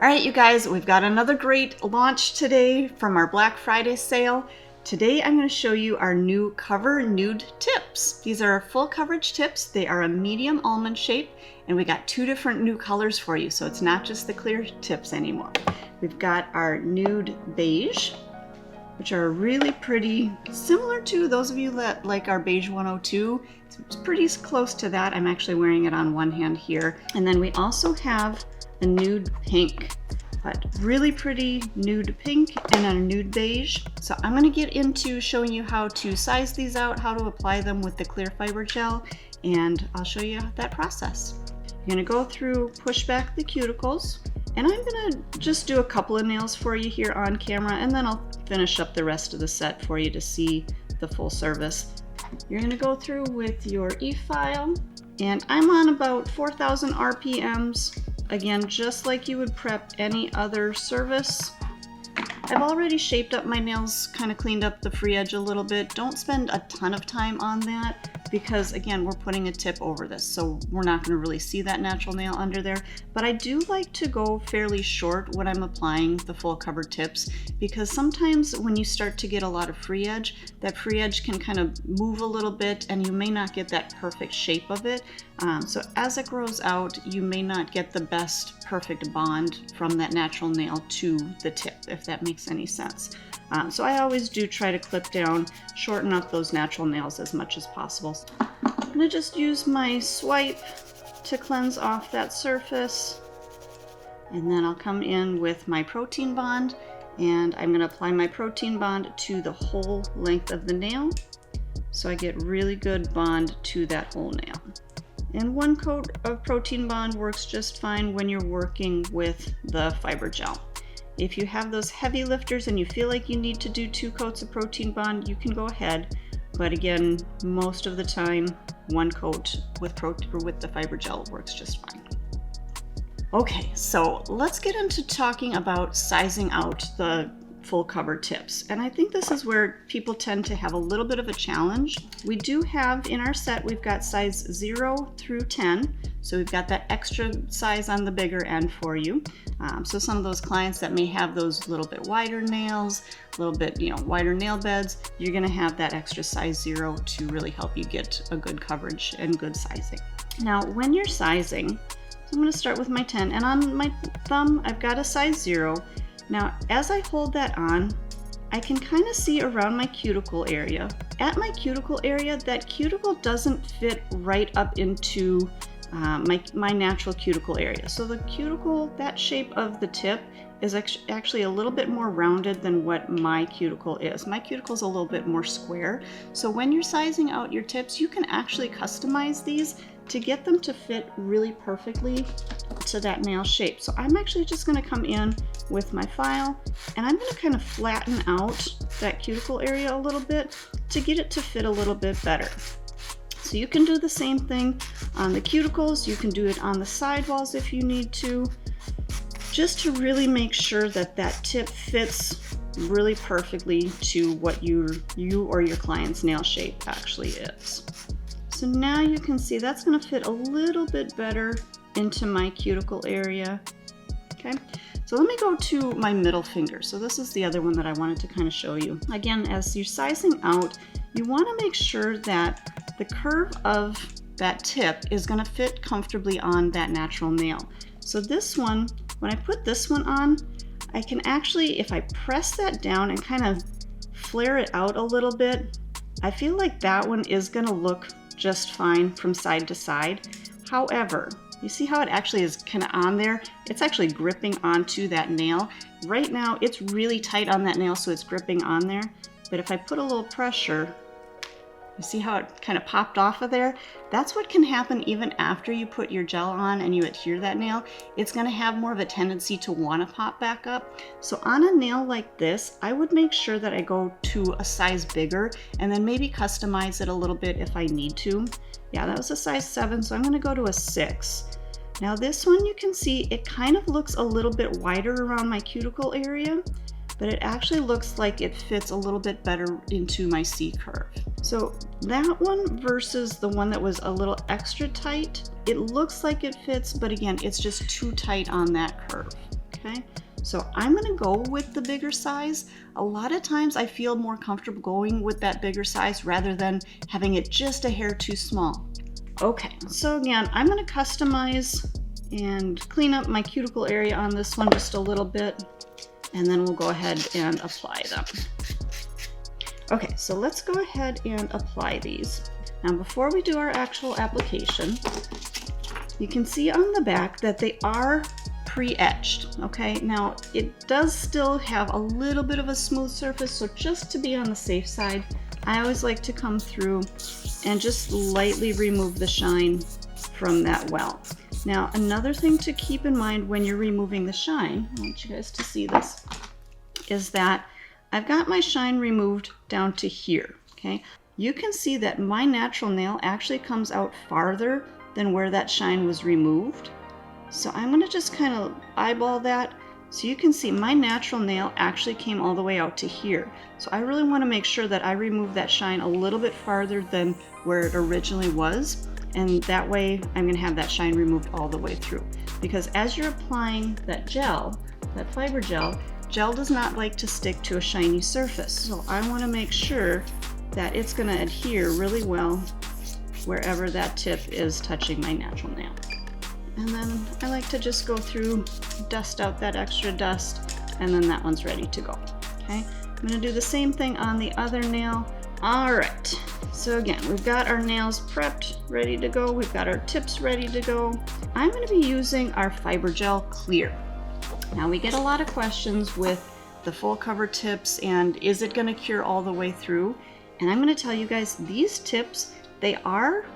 All right, you guys, we've got another great launch today from our Black Friday sale. Today I'm going to show you our new Cover Nude tips. These are full coverage tips. They are a medium almond shape, and we got two different new colors for you, so it's not just the clear tips anymore. We've got our Nude Beige, which are really pretty, similar to those of you that like our Beige 102. It's pretty close to that. I'm actually wearing it on one hand here. And then we also have a nude pink, but really pretty nude pink and a nude beige. So I'm going to get into showing you how to size these out, how to apply them with the clear fiber gel, and I'll show you that process. You're going to go through, push back the cuticles, and I'm going to just do a couple of nails for you here on camera, and then I'll finish up the rest of the set for you to see the full service. You're going to go through with your e-file, and I'm on about 4,000 RPMs. Again, just like you would prep any other service. I've already shaped up my nails, kind of cleaned up the free edge a little bit. Don't spend a ton of time on that because, again, we're putting a tip over this, so we're not going to really see that natural nail under there. But I do like to go fairly short when I'm applying the full cover tips, because sometimes when you start to get a lot of free edge, that free edge can kind of move a little bit and you may not get that perfect shape of it. So as it grows out, you may not get the best perfect bond from that natural nail to the tip, if that makes any sense. So I always do try to clip down, shorten up those natural nails as much as possible. I'm going to just use my swipe to cleanse off that surface, and then I'll come in with my protein bond, and I'm going to apply my protein bond to the whole length of the nail, so I get really good bond to that whole nail. And one coat of protein bond works just fine when you're working with the fiber gel. If you have those heavy lifters and you feel like you need to do 2 coats of protein bond, you can go ahead. But again, most of the time, 1 coat with the fiber gel works just fine. Okay, so let's get into talking about sizing out the full cover tips. And I think this is where people tend to have a little bit of a challenge. We do have in our set, we've got size 0 through 10. So we've got that extra size on the bigger end for you. So some of those clients that may have those little bit wider nails, a little bit, wider nail beds, you're gonna have that extra size 0 to really help you get a good coverage and good sizing. Now, when you're sizing, so I'm gonna start with my 10, and on my thumb, I've got a size 0. Now, as I hold that on, I can kind of see around my cuticle area. At my cuticle area, that cuticle doesn't fit right up into my natural cuticle area. So the cuticle, that shape of the tip, is actually a little bit more rounded than what my cuticle is. My cuticle is a little bit more square. So when you're sizing out your tips, you can actually customize these to get them to fit really perfectly to that nail shape. So I'm actually just going to come in with my file, and I'm going to kind of flatten out that cuticle area a little bit to get it to fit a little bit better. So you can do the same thing on the cuticles, you can do it on the sidewalls if you need to, just to really make sure that that tip fits really perfectly to what you or your client's nail shape actually is. So now you can see that's going to fit a little bit better into my cuticle area. Okay, so let me go to my middle finger. So this is the other one that I wanted to kind of show you. Again, as you're sizing out, you want to make sure that the curve of that tip is going to fit comfortably on that natural nail. So this one, when I put this one on, I can actually, if I press that down and kind of flare it out a little bit, I feel like that one is going to look just fine from side to side. However, you see how it actually is kind of on there? It's actually gripping onto that nail. Right now, it's really tight on that nail, so it's gripping on there. But if I put a little pressure, you see how it kind of popped off of there? That's what can happen even after you put your gel on and you adhere that nail. It's going to have more of a tendency to want to pop back up. So on a nail like this, I would make sure that I go to a size bigger and then maybe customize it a little bit if I need to. Yeah, that was a size 7, so I'm going to go to a 6. Now this one, you can see it kind of looks a little bit wider around my cuticle area, but it actually looks like it fits a little bit better into my C curve. So that one versus the one that was a little extra tight, it looks like it fits, but again, it's just too tight on that curve. okay? So I'm gonna go with the bigger size. A lot of times I feel more comfortable going with that bigger size rather than having it just a hair too small. Okay, so again, I'm gonna customize and clean up my cuticle area on this one just a little bit, and then we'll go ahead and apply them. Okay, so let's go ahead and apply these. Now before we do our actual application, you can see on the back that they are pre-etched, okay? Now it does still have a little bit of a smooth surface, so just to be on the safe side, I always like to come through and just lightly remove the shine from that well. Now another thing to keep in mind when you're removing the shine, I want you guys to see this, is that I've got my shine removed down to here, okay? You can see that my natural nail actually comes out farther than where that shine was removed. So I'm gonna just kind of eyeball that. So you can see my natural nail actually came all the way out to here. So I really wanna make sure that I remove that shine a little bit farther than where it originally was. And that way I'm gonna have that shine removed all the way through. Because as you're applying that gel, that fiber gel, gel does not like to stick to a shiny surface. So I wanna make sure that it's gonna adhere really well wherever that tip is touching my natural nail. And then I like to just go through, dust out that extra dust, and then that one's ready to go, okay? I'm gonna do the same thing on the other nail. All right, so again, we've got our nails prepped, ready to go. We've got our tips ready to go. I'm gonna be using our fiber gel clear. Now we get a lot of questions with the full cover tips and is it gonna cure all the way through? And I'm gonna tell you guys, these tips, they are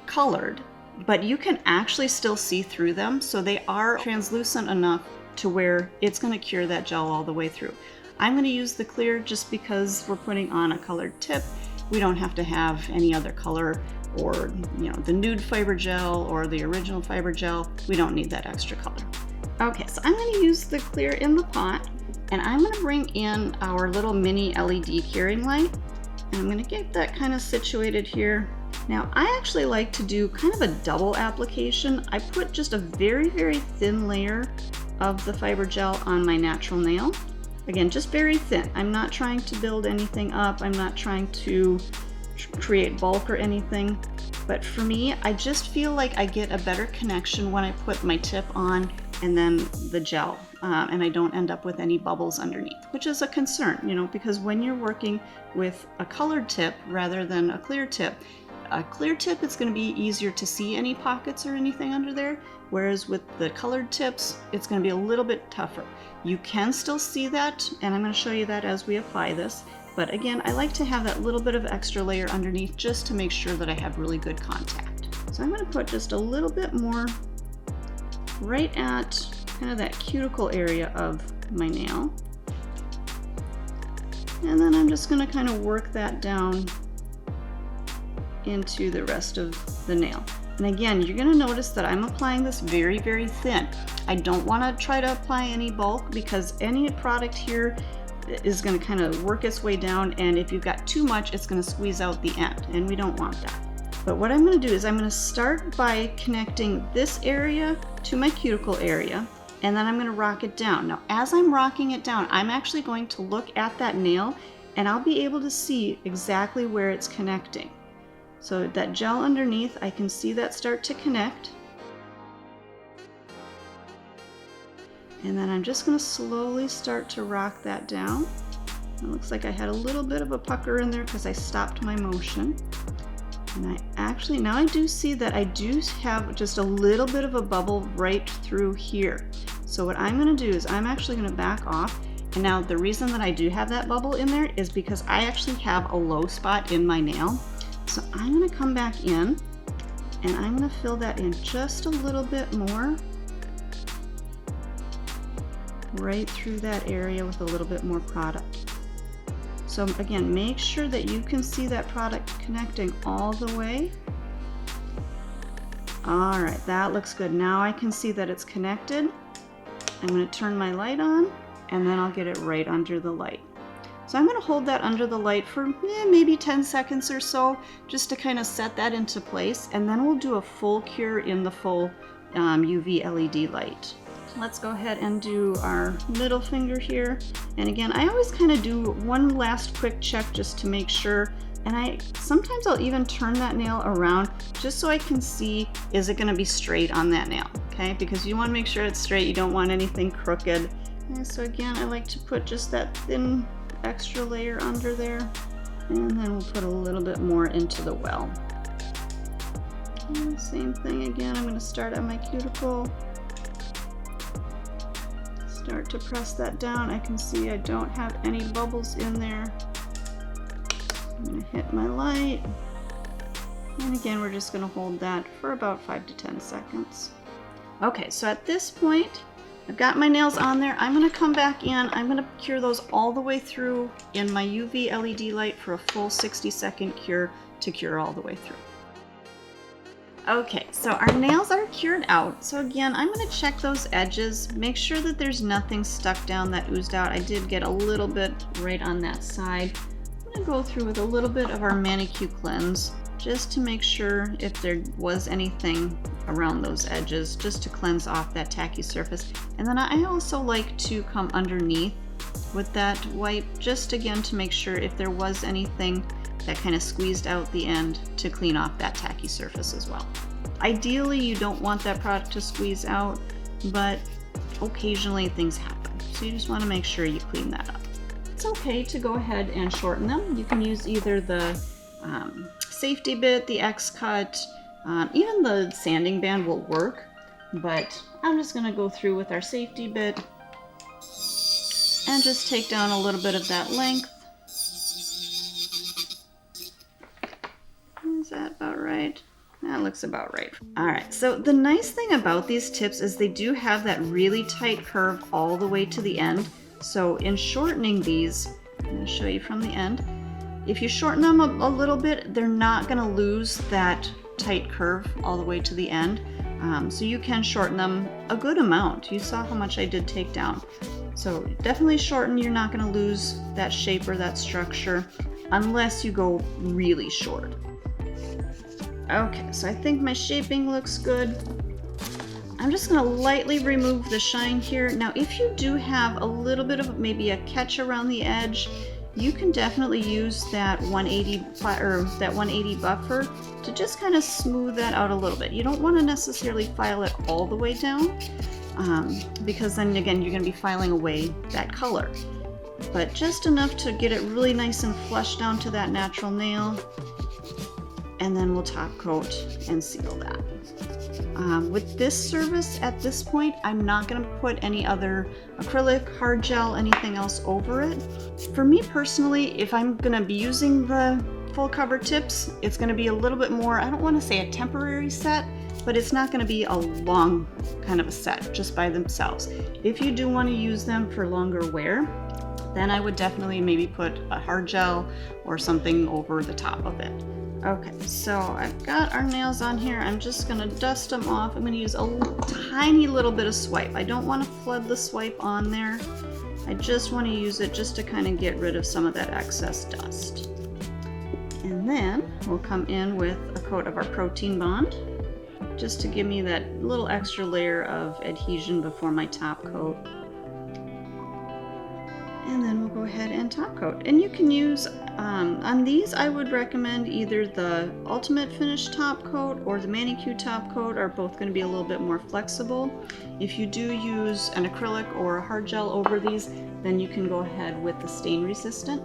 colored, but you can actually still see through them. So they are translucent enough to where it's gonna cure that gel all the way through. I'm gonna use the clear just because we're putting on a colored tip. We don't have to have any other color or, you know, the nude fiber gel or the original fiber gel. We don't need that extra color. Okay, so I'm gonna use the clear in the pot, and I'm gonna bring in our little mini LED curing light, and I'm gonna get that kind of situated here. Now, I actually like to do kind of a double application. I put just a very, very thin layer of the fiber gel on my natural nail. Again, just very thin. I'm not trying to build anything up. I'm not trying to create bulk or anything. But for me, I just feel like I get a better connection when I put my tip on and then the gel, and I don't end up with any bubbles underneath, which is a concern, you know, because when you're working with a colored tip rather than a clear tip, it's going to be easier to see any pockets or anything under there, whereas with the colored tips, it's going to be a little bit tougher. You can still see that, and I'm going to show you that as we apply this, but again, I like to have that little bit of extra layer underneath just to make sure that I have really good contact. So I'm going to put just a little bit more right at kind of that cuticle area of my nail. And then I'm just going to kind of work that down into the rest of the nail. And again, you're going to notice that I'm applying this very, very thin. I don't want to try to apply any bulk because any product here is going to kind of work its way down, and if you've got too much, it's going to squeeze out the end, and we don't want that. But what I'm going to do is I'm going to start by connecting this area to my cuticle area, and then I'm going to rock it down. Now, as I'm rocking it down, I'm actually going to look at that nail, and I'll be able to see exactly where it's connecting. So that gel underneath, I can see that start to connect. And then I'm just going to slowly start to rock that down. It looks like I had a little bit of a pucker in there because I stopped my motion. And I actually, now I do see that I do have just a little bit of a bubble right through here. So what I'm going to do is I'm actually going to back off. And now the reason that I do have that bubble in there is because I actually have a low spot in my nail. So I'm going to come back in and I'm going to fill that in just a little bit more. Right through that area with a little bit more product. So again, make sure that you can see that product connecting all the way. All right, that looks good. Now I can see that it's connected. I'm going to turn my light on and then I'll get it right under the light. So I'm going to hold that under the light for maybe 10 seconds or so just to kind of set that into place, and then we'll do a full cure in the full UV LED light. let's go ahead and do our middle finger here. And again, I always kind of do one last quick check just to make sure. And sometimes I'll even turn that nail around just so I can see, is it going to be straight on that nail? Okay, because you want to make sure it's straight. You don't want anything crooked. And so again, I like to put just that thin extra layer under there. And then we'll put a little bit more into the well. And same thing again, I'm going to start at my cuticle. Start to press that down. I can see I don't have any bubbles in there. I'm going to hit my light. And again, we're just going to hold that for about 5 to 10 seconds. Okay, so at this point, I've got my nails on there. I'm going to come back in. I'm going to cure those all the way through in my UV LED light for a full 60-second cure to cure all the way through. Okay, so our nails are cured out. So again, I'm going to check those edges, make sure that there's nothing stuck down that oozed out. I did get a little bit right on that side. I'm going to go through with a little bit of our manicure cleanse just to make sure if there was anything around those edges, just to cleanse off that tacky surface. And then I also like to come underneath with that wipe, just again to make sure if there was anything that kind of squeezed out the end to clean off that tacky surface as well. Ideally, you don't want that product to squeeze out, but occasionally things happen. So you just want to make sure you clean that up. It's okay to go ahead and shorten them. You can use either the safety bit, the X-cut, even the sanding band will work, but I'm just going to go through with our safety bit and just take down a little bit of that length. Is that about right? That looks about right. All right, so the nice thing about these tips is they do have that really tight curve all the way to the end. So in shortening these, I'm going to show you from the end. If you shorten them a little bit, they're not going to lose that tight curve all the way to the end. So you can shorten them a good amount. You saw how much I did take down. So definitely shorten. You're not going to lose that shape or that structure unless you go really short. Okay, so I think my shaping looks good. I'm just going to lightly remove the shine here. Now, if you do have a little bit of maybe a catch around the edge, you can definitely use that 180 buffer to just kind of smooth that out a little bit. You don't want to necessarily file it all the way down because then again you're going to be filing away that color. But just enough to get it really nice and flush down to that natural nail. And then we'll top coat and seal that. With this service at this point, I'm not going to put any other acrylic, hard gel, anything else over it. For me personally, if I'm going to be using the full cover tips, it's going to be a little bit more, I don't want to say a temporary set, but it's not going to be a long kind of a set just by themselves. If you do want to use them for longer wear, then I would definitely maybe put a hard gel or something over the top of it. Okay, so I've got our nails on here. I'm just going to dust them off. I'm going to use a tiny little bit of swipe. I don't want to flood the swipe on there. I just want to use it just to kind of get rid of some of that excess dust. And then we'll come in with a coat of our protein bond, just to give me that little extra layer of adhesion before my top coat. And then we'll go ahead and top coat. And you can use, on these I would recommend either the Ultimate Finish top coat or the Manicure top coat are both going to be a little bit more flexible. If you do use an acrylic or a hard gel over these, then you can go ahead with the stain resistant.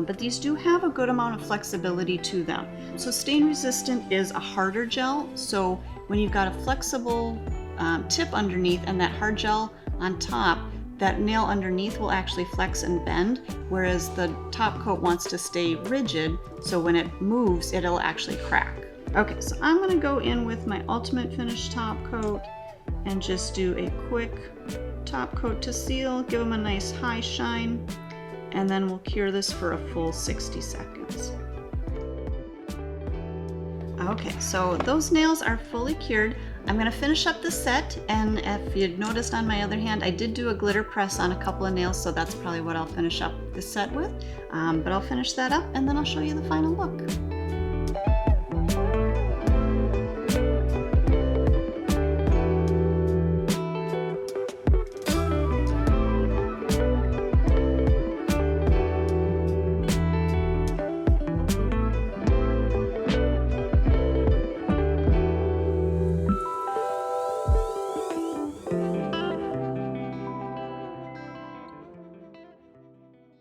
But these do have a good amount of flexibility to them. So stain resistant is a harder gel, so when you've got a flexible tip underneath and that hard gel on top, that nail underneath will actually flex and bend, whereas the top coat wants to stay rigid, so when it moves, it'll actually crack. Okay, so I'm going to go in with my Ultimate Finish top coat and just do a quick top coat to seal, give them a nice high shine, and then we'll cure this for a full 60 seconds. Okay, so those nails are fully cured. I'm going to finish up the set, and if you'd noticed on my other hand, I did do a glitter press on a couple of nails, so that's probably what I'll finish up the set with. But I'll finish that up and then I'll show you the final look.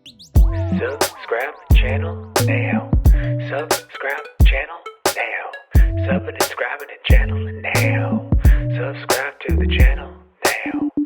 Subscribe the channel now. Subscribe the channel now. Sub and subscribe the channel.